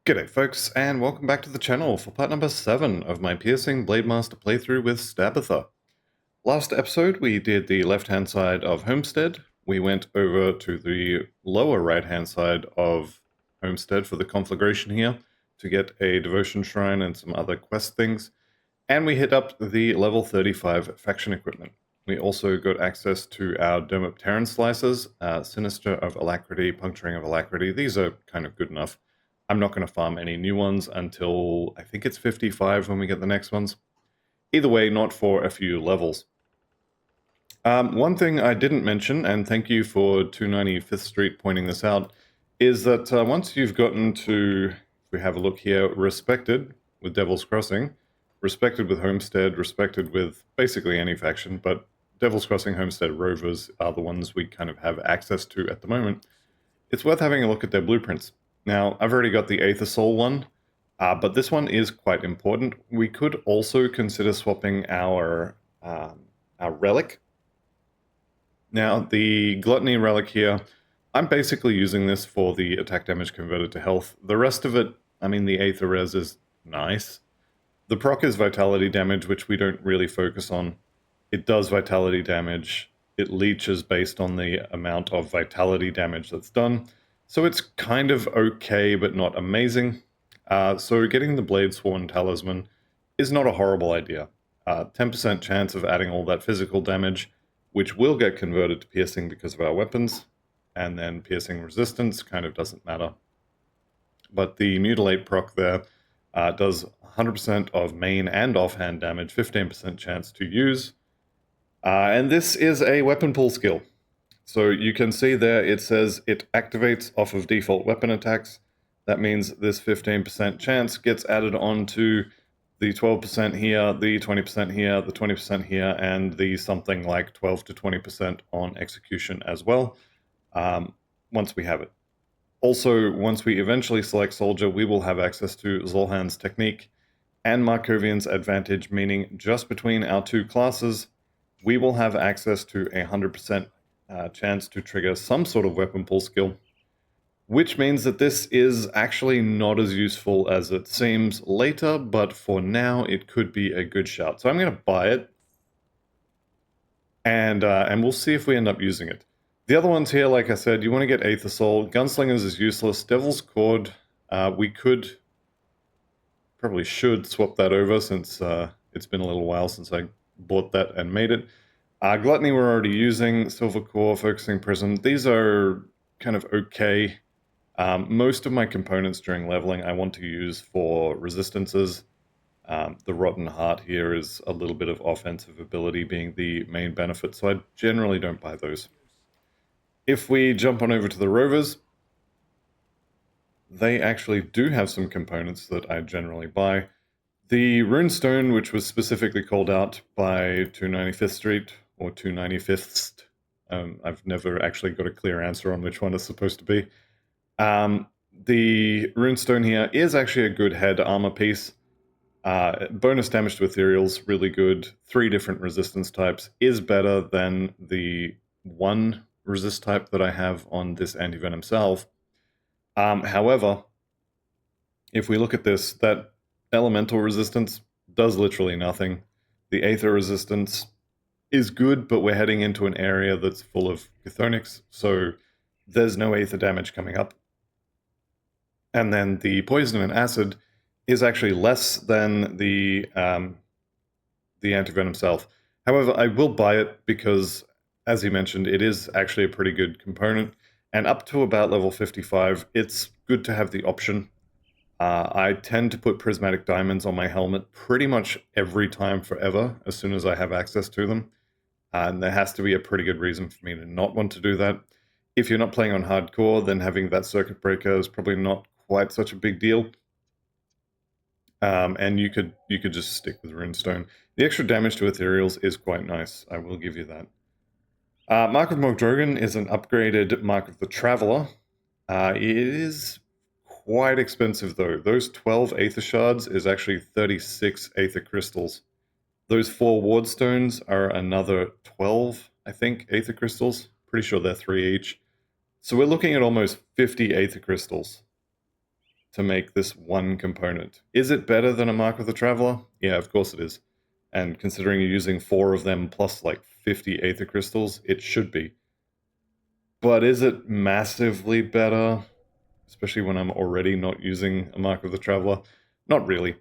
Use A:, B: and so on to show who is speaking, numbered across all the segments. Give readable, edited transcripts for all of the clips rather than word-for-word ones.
A: G'day folks, and welcome back to the channel for part number 7 of my piercing Blademaster playthrough with Stabitha. Last episode we did the left hand side of Homestead, we went over to the lower right hand side of Homestead for the conflagration here to get a devotion shrine and some other quest things, and we hit up the level 35 faction equipment. We also got access to our Dermopteran slices, Sinister of Alacrity, Puncturing of Alacrity. These are kind of good enough. I'm not going to farm any new ones until I think it's 55 when we get the next ones. Either way, not for a few levels. One thing I didn't mention, and thank you for 295th Street pointing this out, is that once you've gotten to, if we have a look here, Respected with Devil's Crossing, Respected with Homestead, Respected with basically any faction, but Devil's Crossing Homestead Rovers are the ones we kind of have access to at the moment, it's worth having a look at their blueprints. Now, I've already got the Aether Soul one, but this one is quite important. We could also consider swapping our relic. Now, the Gluttony relic here, I'm basically using this for the attack damage converted to health. The rest of it, I mean, the Aether Res is nice. The proc is vitality damage, which we don't really focus on. It does vitality damage. It leeches based on the amount of vitality damage that's done. So it's kind of okay, but not amazing. So getting the Blade Sworn Talisman is not a horrible idea. 10% chance of adding all that physical damage, which will get converted to piercing because of our weapons, and then piercing resistance kind of doesn't matter. But the Mutilate proc there does 100% of main and offhand damage, 15% chance to use. And this is a weapon pool skill. So you can see there it says it activates off of default weapon attacks. That means this 15% chance gets added on to the 12% here, the 20% here, the 20% here, and the something like 12 to 20% on execution as well, once we have it. Also, once we eventually select Soldier, we will have access to Zolhan's Technique and Markovian's Advantage, meaning just between our two classes, we will have access to a 100% chance to trigger some sort of weapon pull skill, which means that this is actually not as useful as it seems later, but for now it could be a good shout. So I'm going to buy it, and we'll see if we end up using it. The other ones here, like I said, you want to get Aether Soul. Gunslingers is useless. Devil's Cord, we could, probably should swap that over since it's been a little while since I bought that and made it. Gluttony we're already using, Silver Core, Focusing Prism. These are kind of okay. Most of my components during leveling I want to use for resistances. The Rotten Heart here is a little bit of offensive ability being the main benefit, so I generally don't buy those. If we jump on over to the Rovers, they actually do have some components that I generally buy. The Runestone, which was specifically called out by 295th Street, or 295th. I've never actually got a clear answer on which one it's supposed to be. The Runestone here is actually a good head armor piece. Bonus damage to ethereals, really good. 3 different resistance types is better than the 1 resist type that I have on this anti-venom salve. However, if we look at this, that elemental resistance does literally nothing. The Aether resistance is good, but we're heading into an area that's full of Chthonics, so there's no Aether damage coming up. And then the Poison and Acid is actually less than the Antivenom Salve. However, I will buy it because, as he mentioned, it is actually a pretty good component, and up to about level 55, it's good to have the option. I tend to put prismatic diamonds on my helmet pretty much every time forever, as soon as I have access to them. And there has to be a pretty good reason for me to not want to do that. If you're not playing on hardcore, then having that circuit breaker is probably not quite such a big deal. And you could just stick with Runestone. The extra damage to ethereals is quite nice, I will give you that. Mark of Mogdrogan is an upgraded Mark of the Traveler. It is quite expensive though. Those 12 Aether Shards is actually 36 Aether Crystals. Those 4 Wardstones are another 12, I think, Aether Crystals. Pretty sure they're 3 each. So we're looking at almost 50 Aether Crystals. to make this one component. Is it better than a Mark of the Traveler? Yeah, of course it is. And considering you're using 4 of them plus like 50 Aether Crystals, it should be. But is it massively better? Especially when I'm already not using a Mark of the Traveler? Not really.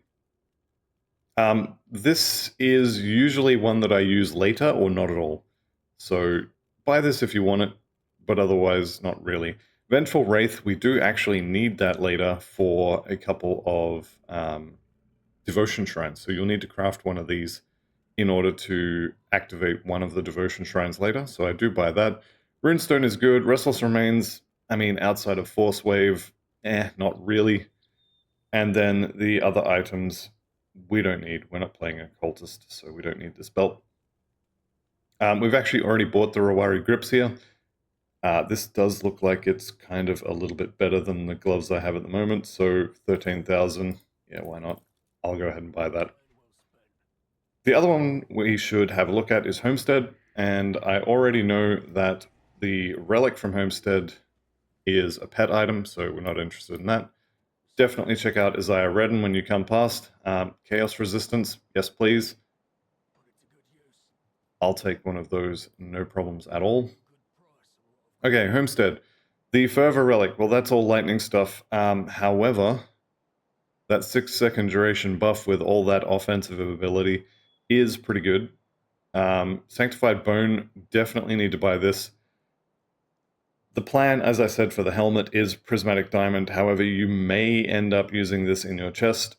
A: This is usually one that I use later or not at all. So buy this if you want it, but otherwise not really. Vengeful Wraith, we do actually need that later for a couple of devotion shrines. So you'll need to craft one of these in order to activate one of the devotion shrines later. So I do buy that. Runestone is good. Restless Remains, I mean, outside of Force Wave, not really. And then the other items we don't need. We're not playing a cultist, so we don't need this belt. We've actually already bought the Rawari grips here. This does look like it's kind of a little bit better than the gloves I have at the moment, so 13,000, yeah, why not? I'll go ahead and buy that. The other one we should have a look at is Homestead, and I already know that the relic from Homestead is a pet item, so we're not interested in that. Definitely check out Isaiah Redden when you come past. Chaos Resistance, yes please. I'll take one of those, no problems at all. Okay, Homestead. The Fervor Relic, well that's all lightning stuff. However, that 6-second duration buff with all that offensive ability is pretty good. Sanctified Bone, definitely need to buy this. The plan, as I said, for the helmet is Prismatic Diamond. However, you may end up using this in your chest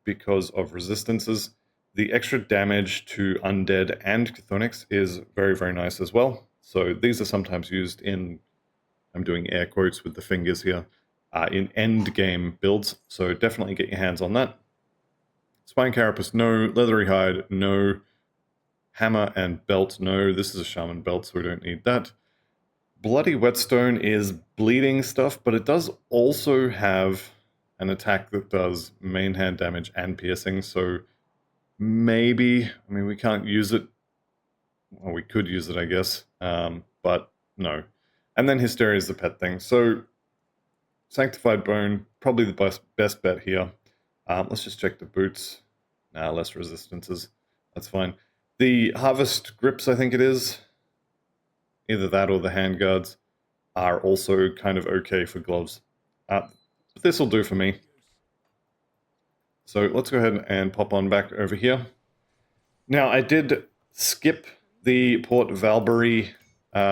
A: because of resistances. The extra damage to Undead and Chthonics is very, very nice as well. So these are sometimes used in, I'm doing air quotes with the fingers here, in end game builds. So definitely get your hands on that. Spine Carapace, no. Leathery Hide, no. Hammer and Belt, no. This is a Shaman belt, so we don't need that. Bloody Whetstone is bleeding stuff, but it does also have an attack that does main hand damage and piercing, so maybe, I mean, we can't use it. Well, we could use it, I guess, but no. And then Hysteria is the pet thing. So Sanctified Bone, probably the best bet here. Let's just check the boots. Nah, less resistances. That's fine. The Harvest Grips, I think it is, either that or the handguards, are also kind of okay for gloves. But this will do for me. So let's go ahead and pop on back over here. Now, I did skip the Port Valbury, what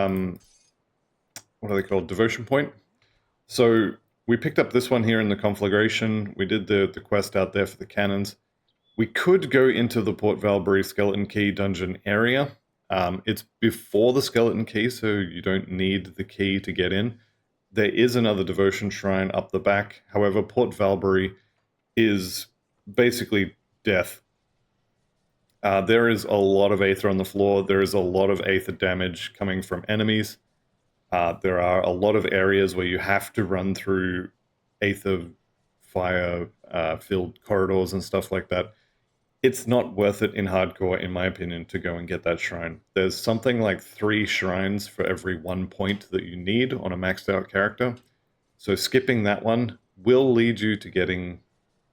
A: are they called, Devotion Point. So we picked up this one here in the conflagration. We did the quest out there for the cannons. We could go into the Port Valbury Skeleton Key dungeon area. It's before the Skeleton Key, so you don't need the key to get in. There is another devotion shrine up the back. However, Port Valbury is basically death. There is a lot of Aether on the floor. There is a lot of Aether damage coming from enemies. There are a lot of areas where you have to run through Aether fire-filled corridors and stuff like that. It's not worth it in hardcore, in my opinion, to go and get that shrine. There's something like 3 shrines for every 1 point that you need on a maxed out character. So skipping that one will lead you to getting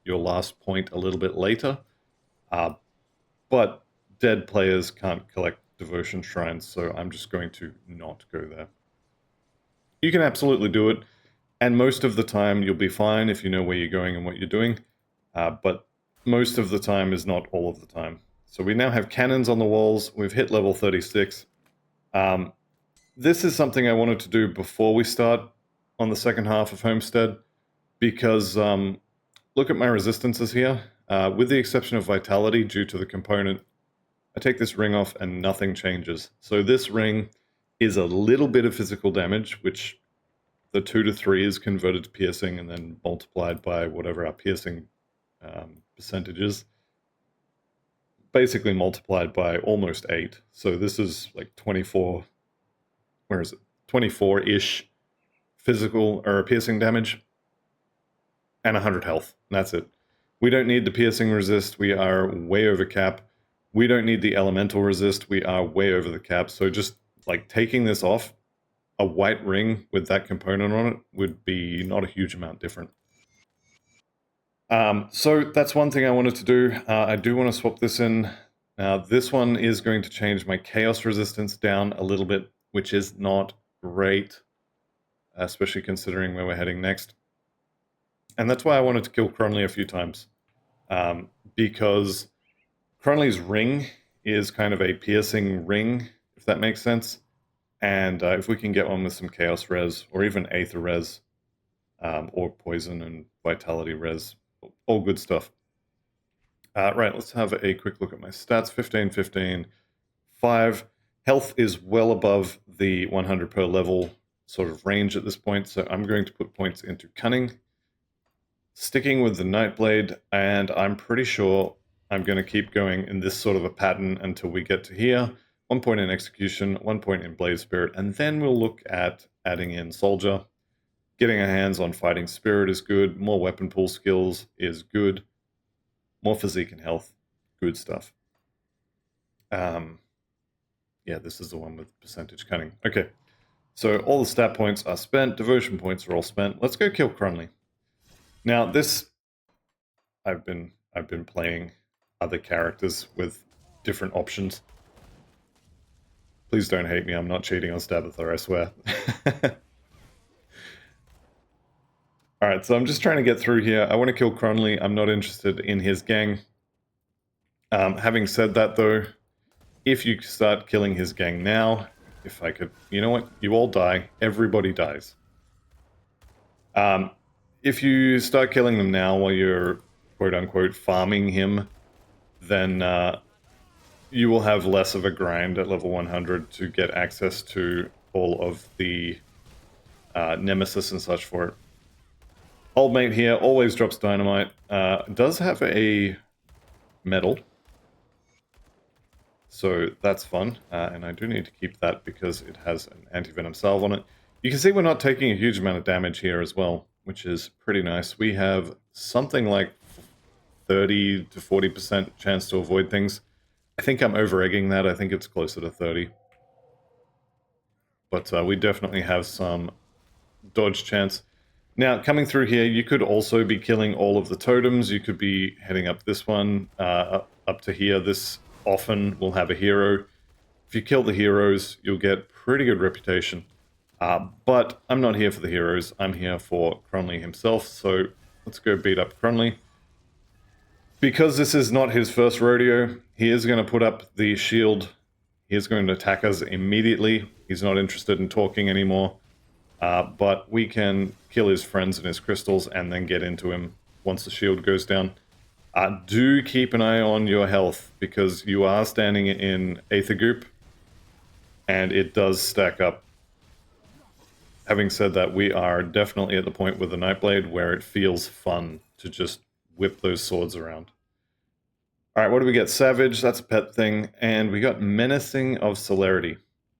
A: your last point a little bit later. But dead players can't collect devotion shrines, so I'm just going to not go there. You can absolutely do it, and most of the time you'll be fine if you know where you're going and what you're doing, but most of the time is not all of the time. So we now have cannons on the walls. We've hit level 36. This is something I wanted to do before we start on the second half of Homestead, because look at my resistances here. With the exception of Vitality due to the component, I take this ring off and nothing changes. So this ring is a little bit of physical damage, which the 2 to 3 is converted to piercing and then multiplied by whatever our piercing percentage is. Basically multiplied by almost 8. So this is like 24, where is it? 24-ish physical or piercing damage and 100 health. And that's it. We don't need the piercing resist. We are way over cap. We don't need the elemental resist. We are way over the cap. So just like taking this off, a white ring with that component on it would be not a huge amount different. So that's one thing I wanted to do. I do want to swap this in. Now, this one is going to change my chaos resistance down a little bit, which is not great, especially considering where we're heading next. And that's why I wanted to kill Cronley a few times, because Cronley's ring is kind of a piercing ring, if that makes sense. And if we can get one with some chaos res, or even aether res, or poison and vitality res, all good stuff. Right, let's have a quick look at my stats. 15, 15, 5. Health is well above the 100 per level sort of range at this point, so I'm going to put points into Cunning. Sticking with the Nightblade, and I'm pretty sure I'm going to keep going in this sort of a pattern until we get to here. 1 point in Execution, 1 point in Blade Spirit, and then we'll look at adding in Soldier. Getting our hands on Fighting Spirit is good. More weapon pool skills is good. More physique and health, good stuff. Yeah, this is the one with percentage cunning. Okay, so all the stat points are spent. Devotion points are all spent. Let's go kill Cronley. Now this, I've been playing other characters with different options. Please don't hate me. I'm not cheating on Stabitha, I swear. Alright, so I'm just trying to get through here. I want to kill Cronley. I'm not interested in his gang. Having said that, though, if you start killing his gang now, if I could... You know what? You all die. Everybody dies. If you start killing them now while you're, quote-unquote, farming him, then you will have less of a grind at level 100 to get access to all of the nemesis and such for it. Old mate here always drops dynamite. Does have a medal, so that's fun. And I do need to keep that because it has an anti-venom salve on it. You can see we're not taking a huge amount of damage here as well, which is pretty nice. We have something like 30 to 40% chance to avoid things. I think I'm over-egging that. I think it's closer to 30. But we definitely have some dodge chance. Now, coming through here, you could also be killing all of the totems. You could be heading up this one, up to here. This often will have a hero. If you kill the heroes, you'll get pretty good reputation. But I'm not here for the heroes. I'm here for Cronley himself. So let's go beat up Cronley. Because this is not his first rodeo, he is going to put up the shield. He is going to attack us immediately. He's not interested in talking anymore. But we can kill his friends and his crystals and then get into him once the shield goes down. Do keep an eye on your health, because you are standing in Aether Goop, and it does stack up. Having said that, we are definitely at the point with the Nightblade where it feels fun to just whip those swords around. Alright, what do we get? Savage, that's a pet thing, and we got Menacing of Celerity.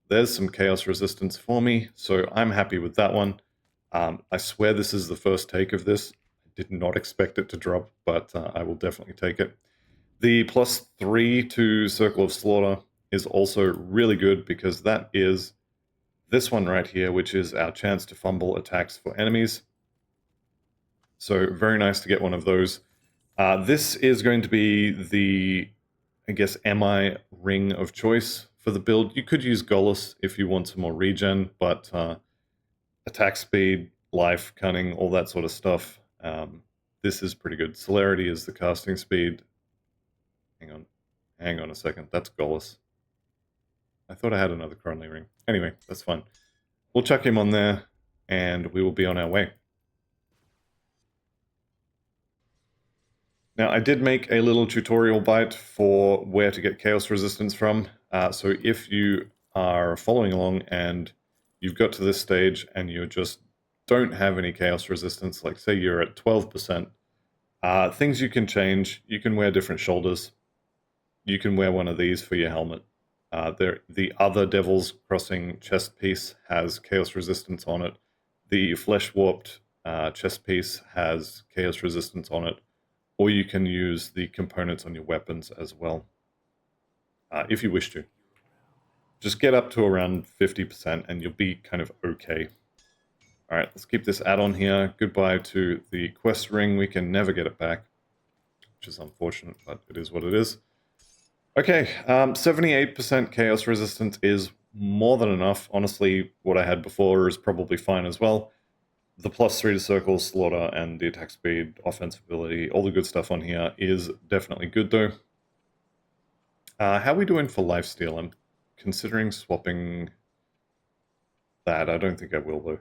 A: There's some chaos resistance for me, so I'm happy with that one. I swear this is the first take of this. I did not expect it to drop, but I will definitely take it. The +3 to Circle of Slaughter is also really good, because that is this one right here, which is our chance to fumble attacks for enemies. So very nice to get one of those. This is going to be the, I guess, MI ring of choice for the build. You could use Gollus if you want some more regen, but attack speed, life, cunning, all that sort of stuff. This is pretty good. Celerity is the casting speed. Hang on a second. That's Gollus. I thought I had another Cronley ring. Anyway, that's fine. We'll chuck him on there, and we will be on our way. Now, I did make a little tutorial bite for where to get chaos resistance from. So if you are following along and you've got to this stage and you just don't have any chaos resistance, like say you're at 12%, things you can change. You can wear different shoulders. You can wear one of these for your helmet. The other Devil's Crossing chest piece has chaos resistance on it. The Flesh Warped chest piece has chaos resistance on it. Or you can use the components on your weapons as well, if you wish to. Just get up to around 50% and you'll be kind of okay. Alright, let's keep this add-on here. Goodbye to the quest ring. We can never get it back, which is unfortunate, but it is what it is. Okay, 78% chaos resistance is more than enough. Honestly, what I had before is probably fine as well. The +3 to circle, slaughter, and the attack speed, offensive ability, all the good stuff on here is definitely good though. How are we doing for lifesteal? I'm considering swapping that. I don't think I will though.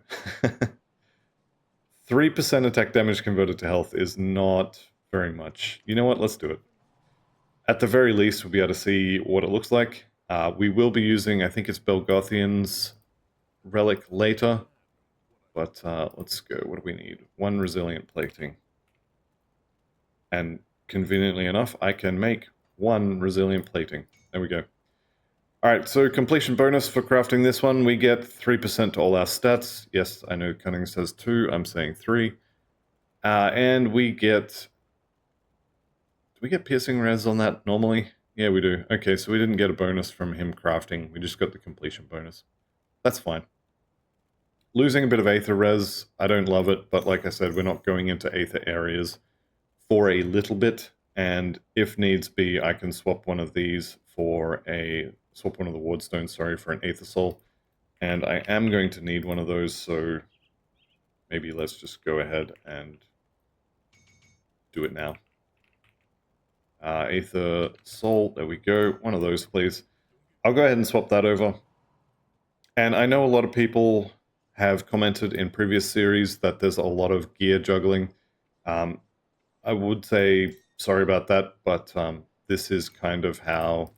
A: 3% attack damage converted to health is not very much. You know what? Let's do it. At the very least, we'll be able to see what it looks like. We will be using, I think it's Belgothian's relic later. But let's go. What do we need? 1 resilient plating. And conveniently enough, I can make 1 resilient plating. There we go. Alright, so completion bonus for crafting this one. We get 3% to all our stats. Yes, I know Cunning says 2. I'm saying 3. And we get... Do we get piercing res on that normally? Yeah, we do. Okay, so we didn't get a bonus from him crafting. We just got the completion bonus. That's fine. Losing a bit of Aether res, I don't love it, but like I said, we're not going into Aether areas for a little bit, and if needs be, I can swap one of these for a... swap one of the Wardstones, sorry, for an Aether Soul, and I am going to need one of those, so maybe let's just go ahead and do it now. Aether Soul, there we go, one of those please. I'll go ahead and swap that over. And I know a lot of people have commented in previous series that there's a lot of gear juggling. I would say sorry about that, but this is kind of how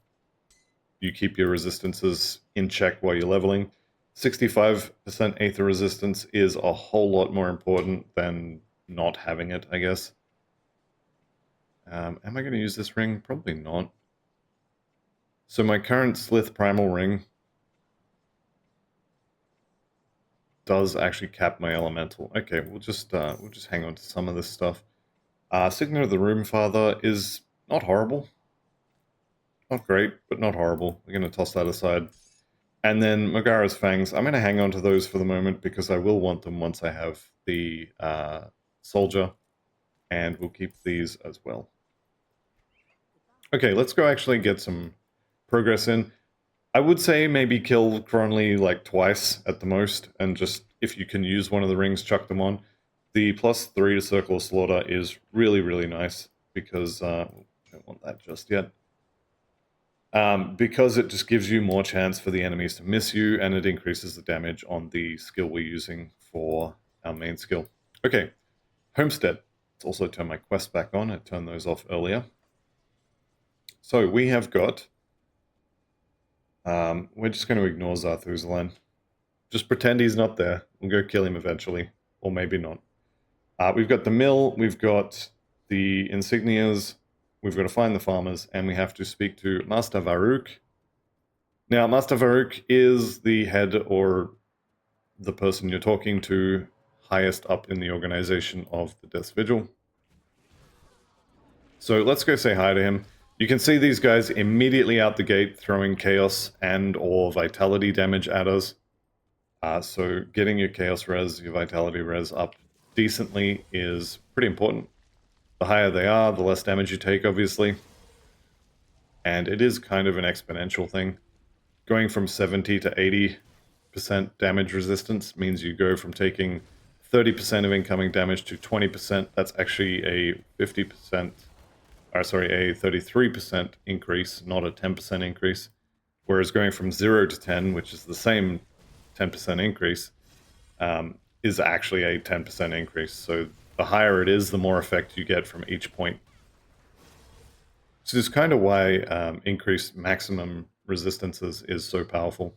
A: you keep your resistances in check while you're leveling. 65% Aether resistance is a whole lot more important than not having it, I guess. Am I going to use this ring? Probably not. So my current Slith Primal ring does actually cap my elemental. Okay, we'll just hang on to some of this stuff. Signet of the Roomfather is not horrible. Not great, but not horrible. We're going to toss that aside. And then Megara's Fangs. I'm going to hang on to those for the moment because I will want them once I have the Soldier. And we'll keep these as well. Okay, let's go actually get some progress in. I would say maybe kill Cronley like twice at the most, and just, if you can use one of the rings, chuck them on. The +3 to circle slaughter is really, really nice, because, I don't want that just yet. Because it just gives you more chance for the enemies to miss you, and it increases the damage on the skill we're using for our main skill. Okay, Homestead. Let's also turn my quest back on. I turned those off earlier. So we have got... we're just going to ignore Zarthuzalan. Just pretend he's not there. We'll go kill him eventually. Or maybe not. We've got the mill, we've got the insignias, we've got to find the farmers, and we have to speak to Master Varuk. Now, Master Varuk is the head, or the person you're talking to, highest up in the organization of the Death's Vigil. So let's go say hi to him. You can see these guys immediately out the gate throwing chaos and or vitality damage at us. So getting your chaos res, your vitality res up decently is pretty important. The higher they are, the less damage you take, obviously. And it is kind of an exponential thing. Going from 70 to 80% damage resistance means you go from taking 30% of incoming damage to 20%. That's actually a 50%... sorry, a 33% increase, not a 10% increase. Whereas going from 0 to 10, which is the same 10% increase, is actually a 10% increase. So the higher it is, the more effect you get from each point. So this is kind of why increased maximum resistances is so powerful.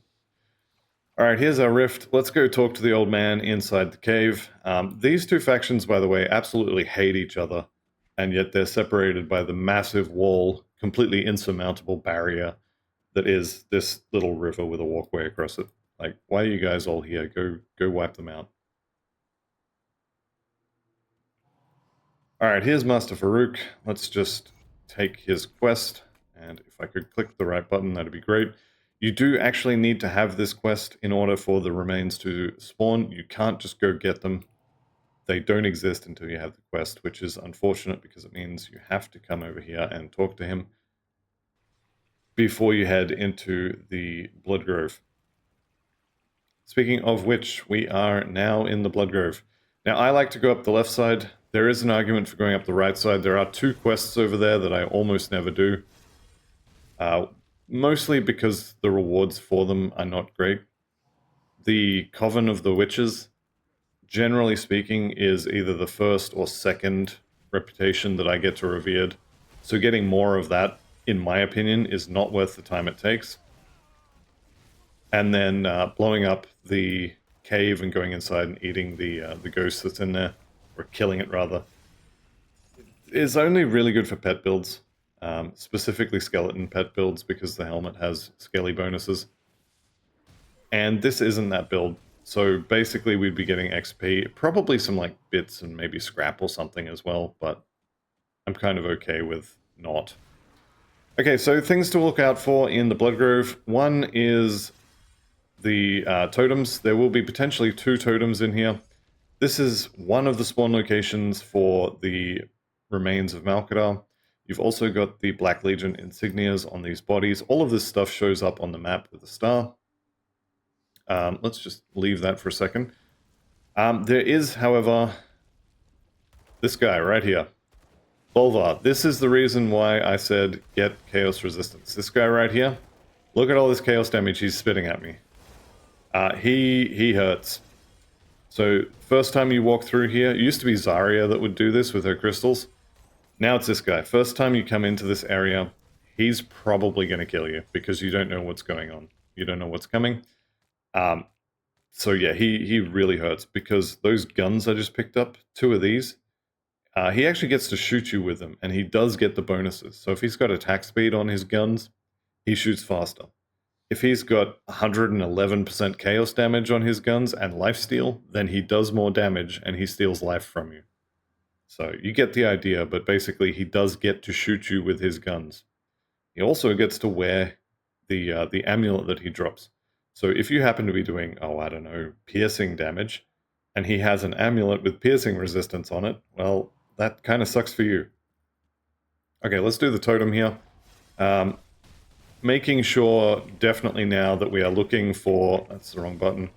A: Alright, here's our rift. Let's go talk to the old man inside the cave. These two factions, by the way, absolutely hate each other. And yet they're separated by the massive wall, completely insurmountable barrier that is this little river with a walkway across it. Like, why are you guys all here? Go wipe them out. Alright, here's Master Varuk. Let's just take his quest. And if I could click the right button, that'd be great. You do actually need to have this quest in order for the remains to spawn. You can't just go get them. They don't exist until you have the quest, which is unfortunate because it means you have to come over here and talk to him before you head into the Blood Grove. Speaking of which, we are now in the Blood Grove. Now, I like to go up the left side. There is an argument for going up the right side. There are 2 quests over there that I almost never do. Mostly because the rewards for them are not great. The Coven of the Witches, generally speaking, is either the first or second reputation that I get to Revered. So getting more of that, in my opinion, is not worth the time it takes. And then blowing up the cave and going inside and eating the ghost that's in there, or killing it rather, is only really good for pet builds. Specifically skeleton pet builds, because the helmet has scaly bonuses. And this isn't that build. So basically we'd be getting XP, probably some like bits and maybe scrap or something as well, but I'm kind of okay with not. Okay, so things to look out for in the Blood Grove. One is the totems. There will be potentially 2 totems in here. This is one of the spawn locations for the remains of Malkadarr. You've also got the Black Legion insignias on these bodies. All of this stuff shows up on the map with a star. Let's just leave that for a second. There is, however, this guy right here. Bolvar. This is the reason why I said get Chaos Resistance. This guy right here. Look at all this Chaos damage he's spitting at me. He hurts. So, first time you walk through here, it used to be Zarya that would do this with her crystals. Now it's this guy. First time you come into this area, he's probably going to kill you because you don't know what's going on. You don't know what's coming. So yeah, he really hurts because those guns I just picked up, 2 of these, he actually gets to shoot you with them, and he does get the bonuses. So if he's got attack speed on his guns, he shoots faster. If he's got 111% chaos damage on his guns and lifesteal, then he does more damage and he steals life from you. So you get the idea, but basically he does get to shoot you with his guns. He also gets to wear the amulet that he drops. So if you happen to be doing, oh, I don't know, piercing damage, and he has an amulet with piercing resistance on it, well, that kind of sucks for you. Okay, let's do the totem here. Making sure definitely now that we are looking for, that's the wrong button,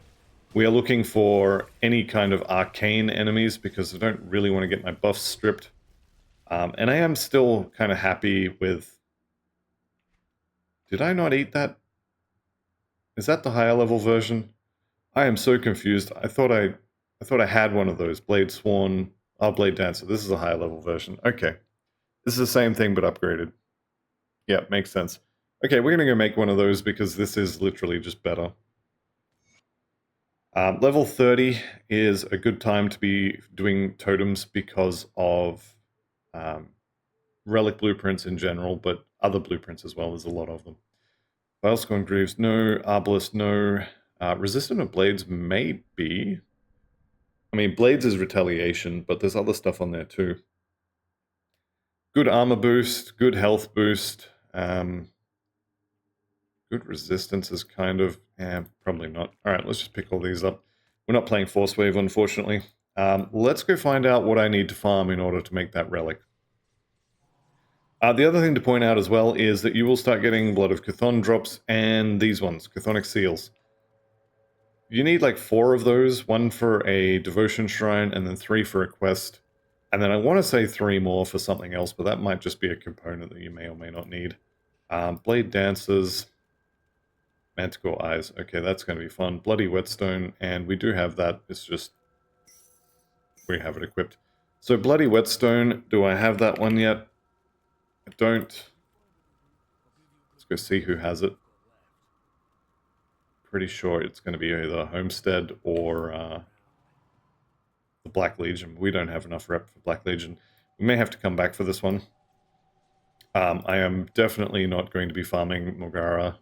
A: we are looking for any kind of arcane enemies because I don't really want to get my buffs stripped. And I am still kind of happy with... Did I not eat that? Is that the higher level version? I am so confused. I thought I had one of those. Blade Sworn, Blade Dancer. This is a higher level version. Okay. This is the same thing but upgraded. Yeah, makes sense. Okay, we're going to go make one of those because this is literally just better. Level 30 is a good time to be doing totems because of relic blueprints in general, but other blueprints as well. There's a lot of them. Vilescorn Greaves, no. Arbalest, no. Resistant of Blades, maybe. I mean, Blades is retaliation, but there's other stuff on there too. Good armor boost, good health boost. Good resistance is kind of... probably not. Alright, let's just pick all these up. We're not playing Force Wave, unfortunately. Let's go find out what I need to farm in order to make that relic. The other thing to point out as well is that you will start getting Blood of Chthon drops and these ones, Chthonic Seals. You need like 4 of those, 1 for a Devotion Shrine and then 3 for a quest. And then I want to say 3 more for something else, but that might just be a component that you may or may not need. Blade Dancers... Manticore Eyes. Okay, that's going to be fun. Bloody Whetstone, and we do have that. It's just... we have it equipped. So Bloody Whetstone, do I have that one yet? I don't. Let's go see who has it. Pretty sure it's going to be either Homestead or the Black Legion. We don't have enough rep for Black Legion. We may have to come back for this one. I am definitely not going to be farming Mogara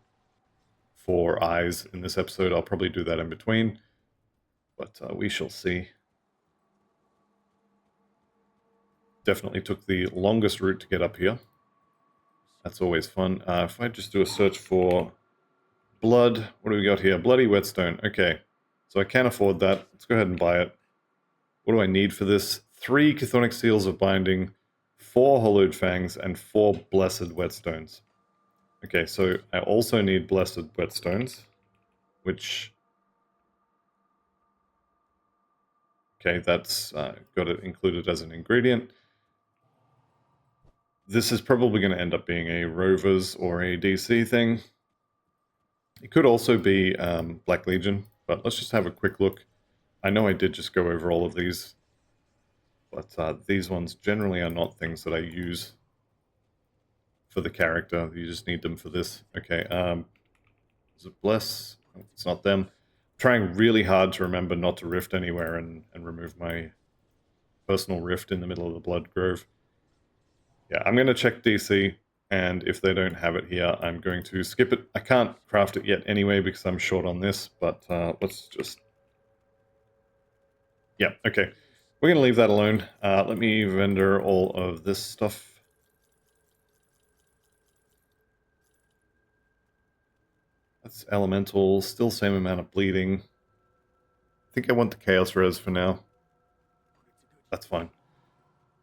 A: for eyes in this episode. I'll probably do that in between, but we shall see. Definitely took the longest route to get up here. That's always fun. If I just do a search for Blood, what do we got here? Bloody whetstone. Okay, so I can't afford that. Let's go ahead and buy it. What do I need for this? 3 chthonic seals of binding, 4 hollowed fangs, and 4 blessed whetstones. Okay, so I also need blessed whetstones, which... Okay, that's got it included as an ingredient. This is probably going to end up being a Rovers or a DC thing. It could also be Black Legion, but let's just have a quick look. I know I did just go over all of these, but these ones generally are not things that I use for the character. You just need them for this. Okay, is it Bless? Oh, it's not them. I'm trying really hard to remember not to rift anywhere and remove my personal rift in the middle of the Blood Grove. Yeah, I'm going to check DC, and if they don't have it here, I'm going to skip it. I can't craft it yet anyway because I'm short on this, but let's just... Yeah, okay. We're going to leave that alone. Let me vendor all of this stuff. That's elemental, still same amount of bleeding. I think I want the Chaos Res for now. That's fine.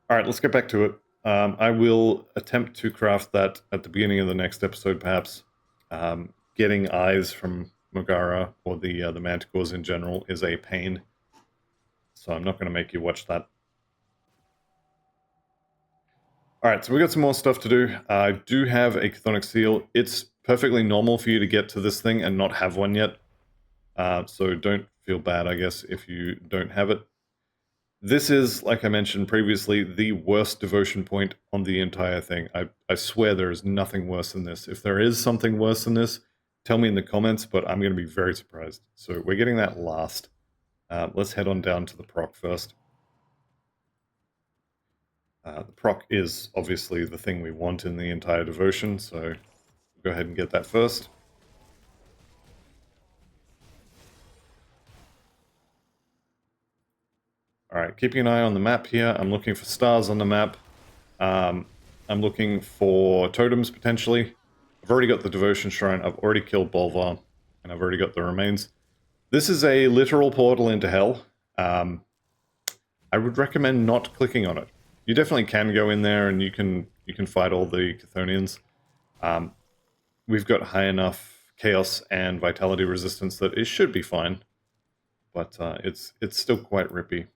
A: Alright, let's get back to it. I will attempt to craft that at the beginning of the next episode, perhaps. Getting eyes from Mogara, or the Manticores in general, is a pain. So I'm not going to make you watch that. Alright, so we got some more stuff to do. I do have a chthonic seal. It's perfectly normal for you to get to this thing and not have one yet. So don't feel bad, I guess, if you don't have it. This is, like I mentioned previously, the worst devotion point on the entire thing. I swear there is nothing worse than this. If there is something worse than this, tell me in the comments, but I'm going to be very surprised. So we're getting that last. Let's head on down to the proc first. The proc is obviously the thing we want in the entire devotion, so go ahead and get that first. Alright, keeping an eye on the map here. I'm looking for stars on the map. I'm looking for totems, potentially. I've already got the Devotion Shrine. I've already killed Bolvar. And I've already got the remains. This is a literal portal into hell. I would recommend not clicking on it. You definitely can go in there and you can fight all the Chthonians. We've got high enough chaos and vitality resistance that it should be fine. But it's still quite rippy.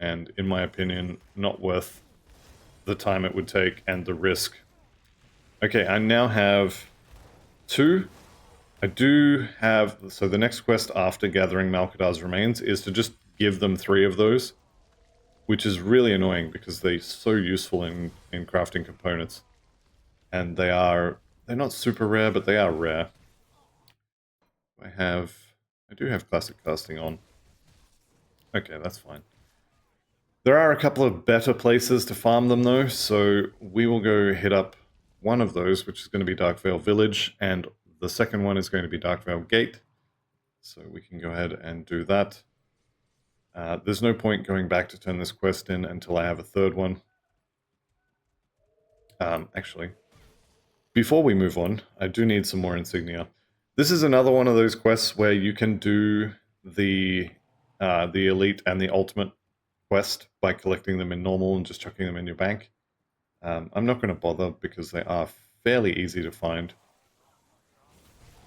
A: And in my opinion, not worth the time it would take and the risk. Okay, I now have 2. I do have... So the next quest after gathering Malkadarr's remains is to just give them 3 of those. Which is really annoying because they're so useful in crafting components. And they're not super rare, but they are rare. I do have classic casting on. Okay, that's fine. There are a couple of better places to farm them though, so we will go hit up one of those, which is going to be Darkvale Village, and the second one is going to be Darkvale Gate. So we can go ahead and do that. There's no point going back to turn this quest in until I have a third one. Actually, before we move on, I do need some more insignia. This is another one of those quests where you can do the elite and the ultimate quest by collecting them in normal and just chucking them in your bank. I'm not going to bother because they are fairly easy to find.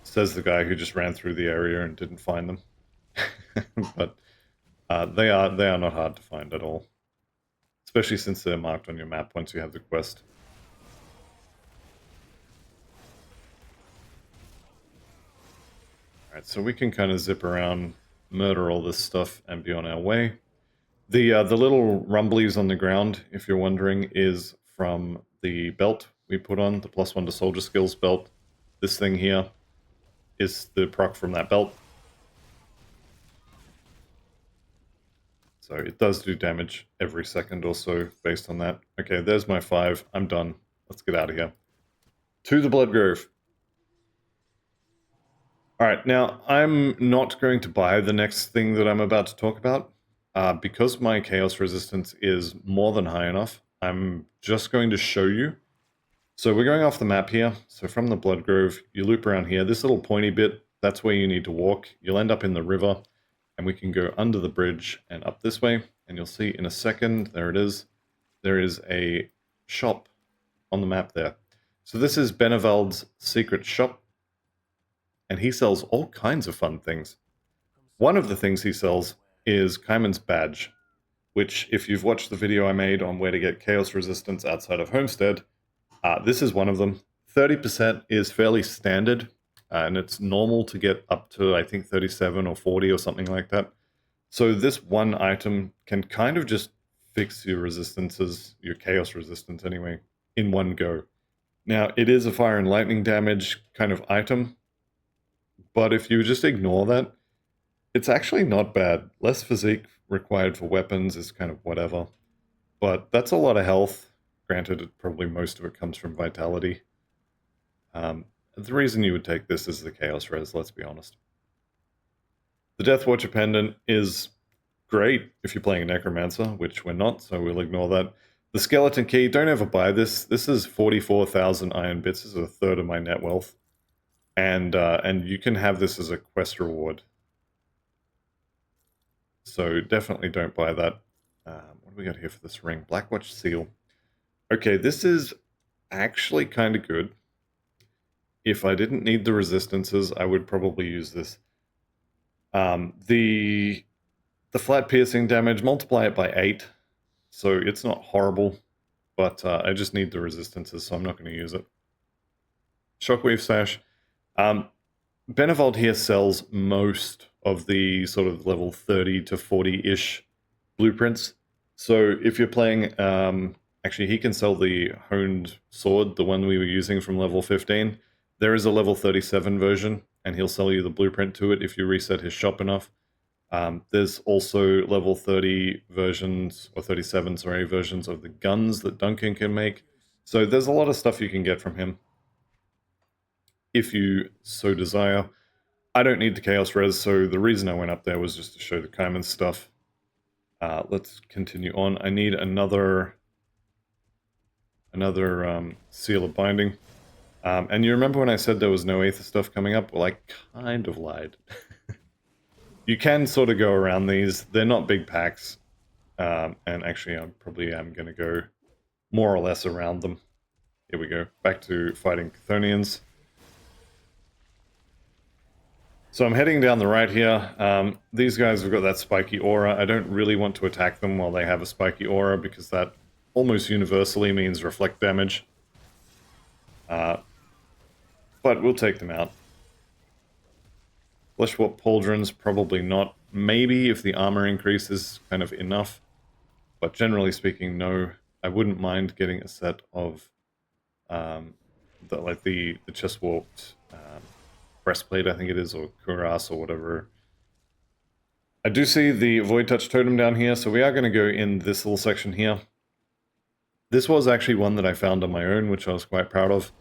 A: Says the guy who just ran through the area and didn't find them. But they are not hard to find at all. Especially since they're marked on your map once you have the quest. Alright, so we can kind of zip around, murder all this stuff, and be on our way. The little rumblies on the ground, if you're wondering, is from the belt we put on, the +1 to soldier skills belt. This thing here is the proc from that belt. So it does do damage every second or so based on that. Okay, there's my 5. I'm done. Let's get out of here. To the Blood Grove. Alright, now I'm not going to buy the next thing that I'm about to talk about. Because my chaos resistance is more than high enough, I'm just going to show you. So we're going off the map here. So from the Blood Grove, you loop around here. This little pointy bit That's where you need to walk. You'll end up in the river, and we can go under the bridge and up this way. And you'll see in a second, there it is. There is a shop on the map there. So this is Benvald's secret shop, and he sells all kinds of fun things. One of the things he sells is Kaiman's badge, which, if you've watched the video I made on where to get chaos resistance outside of Homestead, this is one of them. 30% is fairly standard, and it's normal to get up to, I think, 37 or 40 or something like that. So this one item can kind of just fix your resistances, your chaos resistance anyway, in one go. Now, it is a fire and lightning damage kind of item, but if you just ignore that, it's actually not bad. Less physique required for weapons is kind of whatever, but that's a lot of health. Granted, probably most of it comes from vitality. The reason you would take this is the chaos res, let's be honest. The Death Watcher pendant is great if you're playing a necromancer, which we're not, so we'll ignore that. The skeleton key, don't ever buy this. This is 44,000 iron bits. This is a third of my net wealth, and you can have this as a quest reward. So definitely don't buy that. What do we got here for this ring? Blackwatch seal. Okay, this is actually kind of good. If I didn't need the resistances, I would probably use this. The flat piercing damage, multiply it by 8. So it's not horrible, but I just need the resistances, so I'm not going to use it. Shockwave Sash. Benvald here sells most of the sort of level 30 to 40-ish blueprints. So if you're playing, actually he can sell the honed sword, the one we were using from level 15. There is a level 37 version, and he'll sell you the blueprint to it if you reset his shop enough. There's also level 30 versions, or 37, sorry, versions of the guns that Duncan can make. So there's a lot of stuff you can get from him, if you so desire. I don't need the Chaos Res, so the reason I went up there was just to show the Kaiman stuff. Let's continue on. I need another Seal of Binding. And you remember when I said there was no Aether stuff coming up? Well, I kind of lied. You can sort of go around these. They're not big packs. And actually, I probably am going to go more or less around them. Here we go. Back to fighting Chthonians. So I'm heading down the right here. These guys have got that spiky aura. I don't really want to attack them while they have a spiky aura, because that almost universally means reflect damage. But we'll take them out. Fleshwarp Pauldrons, probably not. Maybe if the armor increase is kind of enough. But generally speaking, no. I wouldn't mind getting a set of the chest warped breastplate, I think it is, or cuirass or whatever. I do see the Void Touch Totem down here, so we are going to go in this little section here. This was actually one that I found on my own, which I was quite proud of.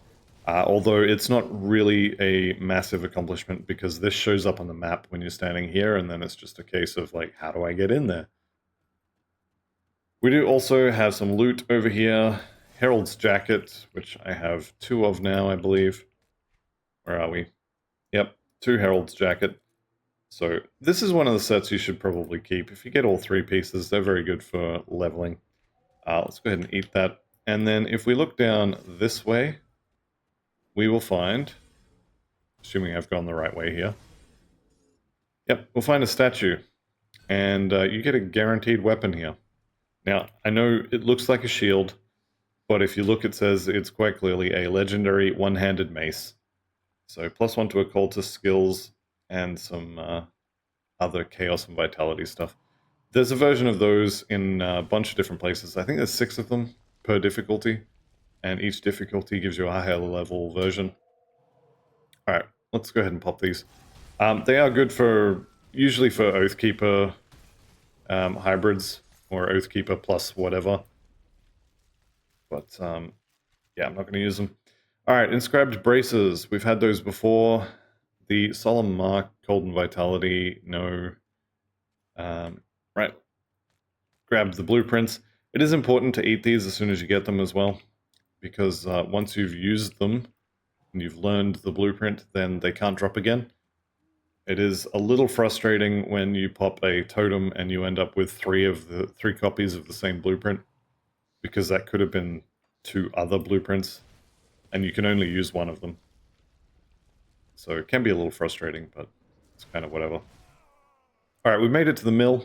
A: Although it's not really a massive accomplishment, because this shows up on the map when you're standing here, and then it's just a case of, like, how do I get in there? We do also have some loot over here. Herald's Jacket, which I have 2 of now, I believe. Where are we? Yep, 2 Herald's Jacket. So this is one of the sets you should probably keep. If you get all 3 pieces, they're very good for leveling. Let's go ahead and eat that. And then if we look down this way, we will find, assuming I've gone the right way here, yep, we'll find a statue. And you get a guaranteed weapon here. Now, I know it looks like a shield, but if you look, it says it's quite clearly a legendary one-handed mace. So +1 to occultist skills and some other chaos and vitality stuff. There's a version of those in a bunch of different places. I think there's 6 of them per difficulty, and each difficulty gives you a higher level version. Alright, let's go ahead and pop these. They are good for, usually for Oathkeeper hybrids, or Oathkeeper plus whatever. But, yeah, I'm not going to use them. Alright, inscribed braces. We've had those before. The Solemn Mark, Cold and Vitality, no. Right. Grab the blueprints. It is important to eat these as soon as you get them as well, because once you've used them and you've learned the blueprint, then they can't drop again. It is a little frustrating when you pop a totem and you end up with three copies of the same blueprint, because that could have been 2 other blueprints, and you can only use one of them. So it can be a little frustrating, but it's kind of whatever. Alright, we've made it to the mill,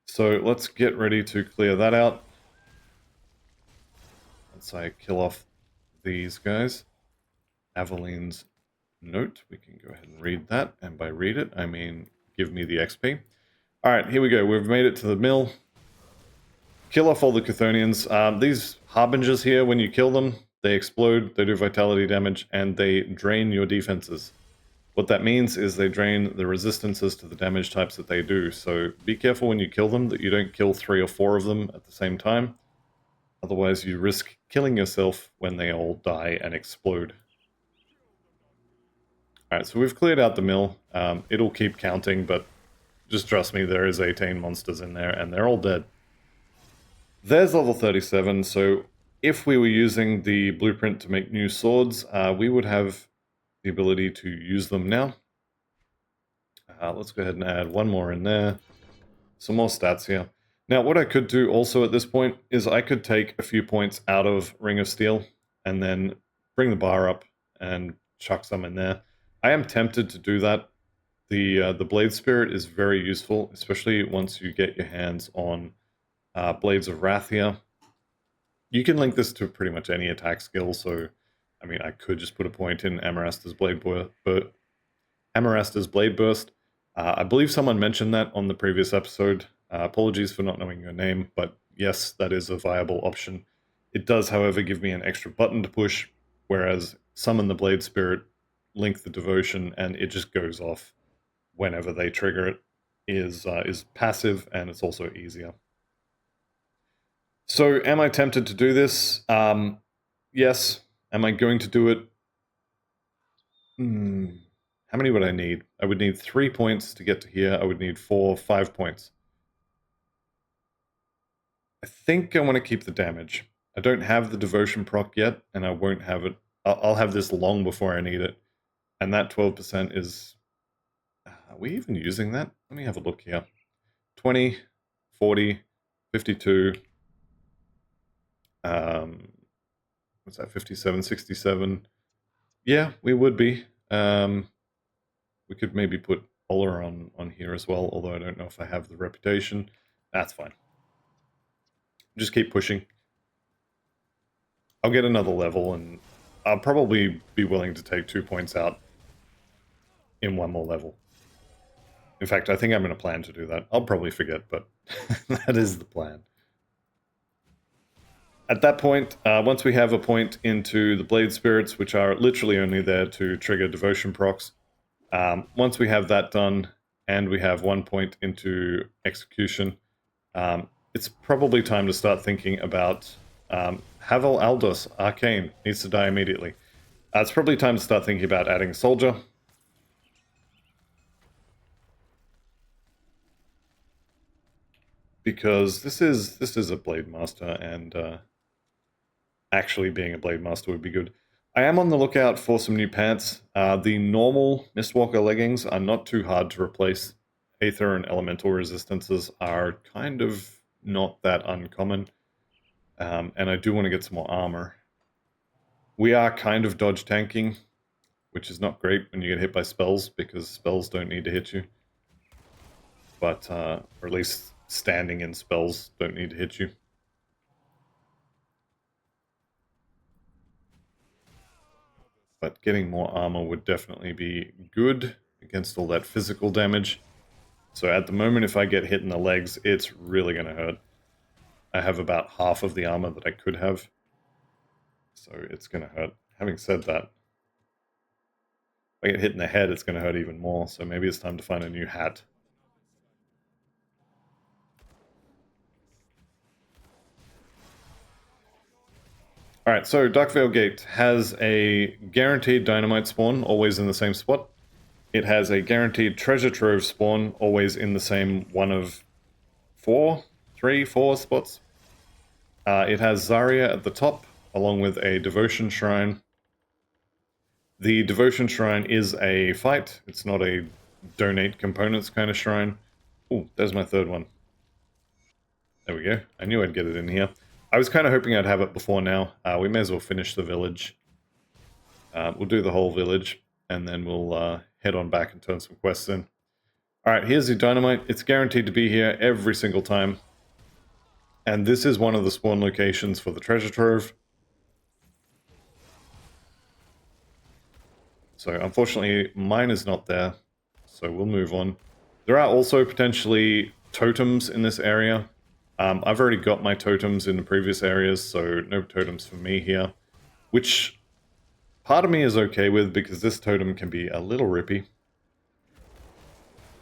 A: so let's get ready to clear that out. Once I kill off these guys. Aveline's note, we can go ahead and read that, and by read it, I mean give me the XP. Alright, here we go, we've made it to the mill. Kill off all the Chthonians. These Harbingers here, when you kill them, they explode, they do vitality damage, and they drain your defenses. What that means is they drain the resistances to the damage types that they do, so be careful when you kill them that you don't kill 3 or 4 of them at the same time. Otherwise you risk killing yourself when they all die and explode. Alright, so we've cleared out the mill. It'll keep counting, but just trust me, there is 18 monsters in there, and they're all dead. There's level 37, so if we were using the blueprint to make new swords, we would have the ability to use them now. Let's go ahead and add 1 more in there. Some more stats here. Now, what I could do also at this point is I could take a few points out of Ring of Steel and then bring the bar up and chuck some in there. I am tempted to do that. The Blade Spirit is very useful, especially once you get your hands on Blades of Wrath here. You can link this to pretty much any attack skill, so I mean, I could just put a point in Amarasta's Blade Burst. I believe someone mentioned that on the previous episode. Apologies for not knowing your name, but yes, that is a viable option. It does, however, give me an extra button to push, whereas Summon the Blade Spirit, Link the Devotion, and it just goes off whenever they trigger it, is passive, and it's also easier. So, am I tempted to do this? Yes. Am I going to do it? How many would I need? I would need 3 points to get to here. I would need 5 points. I think I want to keep the damage. I don't have the devotion proc yet, and I won't have it. I'll have this long before I need it. And that 12% is... Are we even using that? Let me have a look here. 20, 40, 52... what's that, 57, 67? Yeah, we would be. We could maybe put Ola on here as well, although I don't know if I have the reputation. That's fine. Just keep pushing. I'll get another level, and I'll probably be willing to take 2 points out in 1 more level. In fact, I think I'm going to plan to do that. I'll probably forget, but that is the plan. At that point, once we have a point into the Blade Spirits, which are literally only there to trigger devotion procs, once we have that done, and we have 1 point into Execution, it's probably time to start thinking about Havel Aldos, Arcane, needs to die immediately. It's probably time to start thinking about adding a Soldier. Because this is a Blademaster, and actually being a Blademaster would be good. I am on the lookout for some new pants. The normal Mistwalker leggings are not too hard to replace. Aether and Elemental resistances are kind of not that uncommon. And I do want to get some more armor. We are kind of dodge tanking, which is not great when you get hit by spells, because spells don't need to hit you. But, or at least standing in spells don't need to hit you. But getting more armor would definitely be good against all that physical damage. So at the moment, if I get hit in the legs, it's really going to hurt. I have about half of the armor that I could have. So it's going to hurt. Having said that, if I get hit in the head, it's going to hurt even more. So maybe it's time to find a new hat. Alright, so Darkvale Gate has a guaranteed dynamite spawn, always in the same spot. It has a guaranteed treasure trove spawn, always in the same one of 4 spots. It has Zarya at the top, along with a devotion shrine. The devotion shrine is a fight, it's not a donate components kind of shrine. Oh, there's my third one. There we go. I knew I'd get it in here. I was kind of hoping I'd have it before now. We may as well finish the village. We'll do the whole village, and then we'll head on back and turn some quests in. Alright, here's the dynamite. It's guaranteed to be here every single time. And this is one of the spawn locations for the treasure trove. So unfortunately, mine is not there. So we'll move on. There are also potentially totems in this area. I've already got my totems in the previous areas, so no totems for me here. Which part of me is okay with, because this totem can be a little rippy.